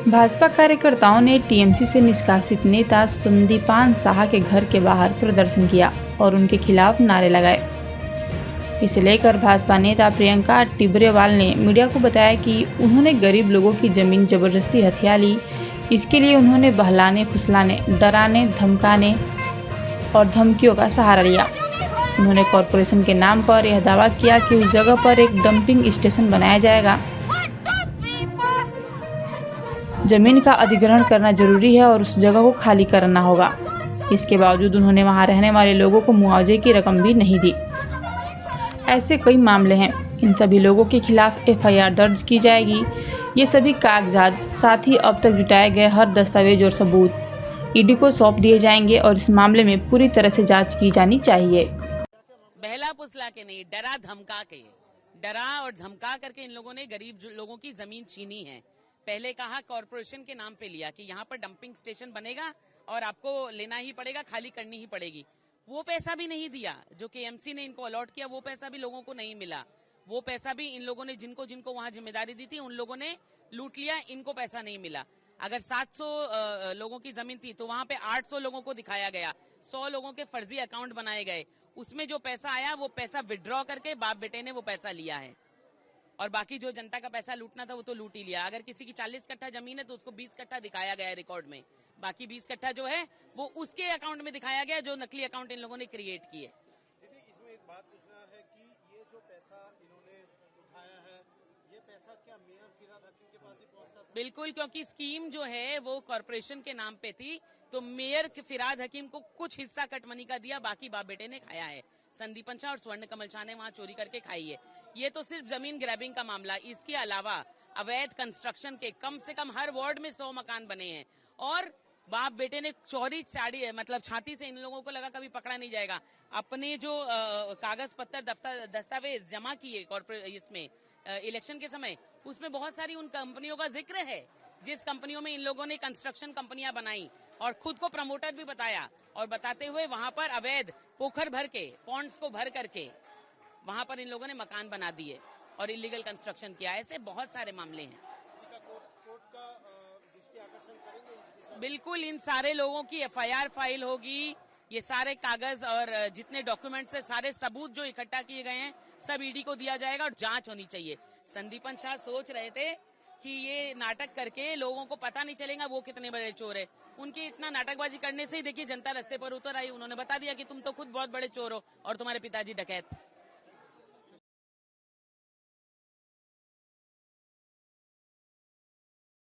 भाजपा कार्यकर्ताओं ने टीएमसी से निष्कासित नेता संदीपान साहा के घर के बाहर प्रदर्शन किया और उनके खिलाफ नारे लगाए। इसे लेकर भाजपा नेता प्रियंका टिब्रेवाल ने मीडिया को बताया कि उन्होंने गरीब लोगों की जमीन जबरदस्ती हथिया ली। इसके लिए उन्होंने बहलाने, फुसलाने, डराने, धमकाने और धमकियों का सहारा लिया। उन्होंने कॉरपोरेशन के नाम पर यह दावा किया कि उस जगह पर एक डंपिंग स्टेशन बनाया जाएगा। जमीन का अधिग्रहण करना जरूरी है और उस जगह को खाली करना होगा। इसके बावजूद उन्होंने वहां रहने वाले लोगों को मुआवजे की रकम भी नहीं दी। ऐसे कई मामले हैं। इन सभी लोगों के खिलाफ एफआईआर दर्ज की जाएगी। ये सभी कागजात, साथ ही अब तक जुटाए गए हर दस्तावेज और सबूत ईडी को सौंप दिए जाएंगे और इस मामले में पूरी तरह से जांच की जानी चाहिए। बहला फुसला के नहीं, डरा और धमका करके इन लोगों ने गरीब लोगों की जमीन छीनी है। पहले कहा कॉरपोरेशन के नाम पे लिया कि यहाँ पर डंपिंग स्टेशन बनेगा और आपको लेना ही पड़ेगा, खाली करनी ही पड़ेगी। वो पैसा भी नहीं दिया जो केएमसी ने इनको अलॉट किया, वो पैसा भी लोगों को नहीं मिला। वो पैसा भी इन लोगों ने जिनको जिनको वहां जिम्मेदारी दी थी उन लोगों ने लूट लिया, इनको पैसा नहीं मिला। अगर 700 लोगों की जमीन थी तो वहां पे 800 लोगों को दिखाया गया, 100 लोगों के फर्जी अकाउंट बनाए गए। उसमें जो पैसा आया वो पैसा विड्रॉ करके बाप बेटे ने वो पैसा लिया है और बाकी जो जनता का पैसा लूटना था वो तो लूट ही लिया। अगर किसी की 40 कट्ठा जमीन है तो उसको 20 कट्ठा दिखाया गया है रिकॉर्ड में, बाकी 20 कट्ठा जो है वो उसके अकाउंट में दिखाया गया जो नकली अकाउंट इन लोगों ने क्रिएट किए। दीदी, इसमें एक बात पूछना है कि ये जो पैसा इन्होंने उठाया है, ये पैसा क्या मेयर फिरहाद हकीम के पास ही पहुंचता था? बिल्कुल, क्योंकि स्कीम जो है वो कॉर्पोरेशन के नाम पे थी, तो मेयर फिरहाद हकीम को कुछ हिस्सा कट मनी का दिया, बाकी बाप बेटे ने खाया है। संदीपन शाह और स्वर्ण कमल शाह ने वहां चोरी करके खाई है। ये तो सिर्फ जमीन ग्रैबिंग का मामला। इसके अलावा अवैध कंस्ट्रक्शन के कम से कम हर वार्ड में 100 मकान बने हैं और बाप बेटे ने चोरी चाड़ी मतलब छाती से इन लोगों को लगा कभी पकड़ा नहीं जाएगा। अपने जो कागज पत्तर दस्तावेज जमा किए इसमें इलेक्शन के समय, उसमें बहुत सारी उन कंपनियों का जिक्र है जिस कंपनियों में इन लोगों ने कंस्ट्रक्शन कंपनियां बनाई और खुद को प्रमोटर भी बताया और बताते हुए वहां पर अवैध पोखर भर के, पॉन्ड्स को भर करके वहां पर इन लोगों ने मकान बना दिए और इलीगल कंस्ट्रक्शन किया। ऐसे बहुत सारे मामले हैं। बिल्कुल, इन सारे लोगों की एफआईआर फाइल होगी। ये सारे कागज और जितने डॉक्यूमेंट्स है, सारे सबूत जो इकट्ठा किए गए हैं सब ईडी को दिया जाएगा और जांच होनी चाहिए। संदीपन शाह सोच रहे थे कि ये नाटक करके लोगों को पता नहीं चलेगा वो कितने बड़े चोर है। उनकी इतना नाटकबाजी करने से ही देखिए जनता रास्ते पर उतर आई। उन्होंने बता दिया कि तुम तो खुद बहुत बड़े चोर हो और तुम्हारे पिताजी डकैत।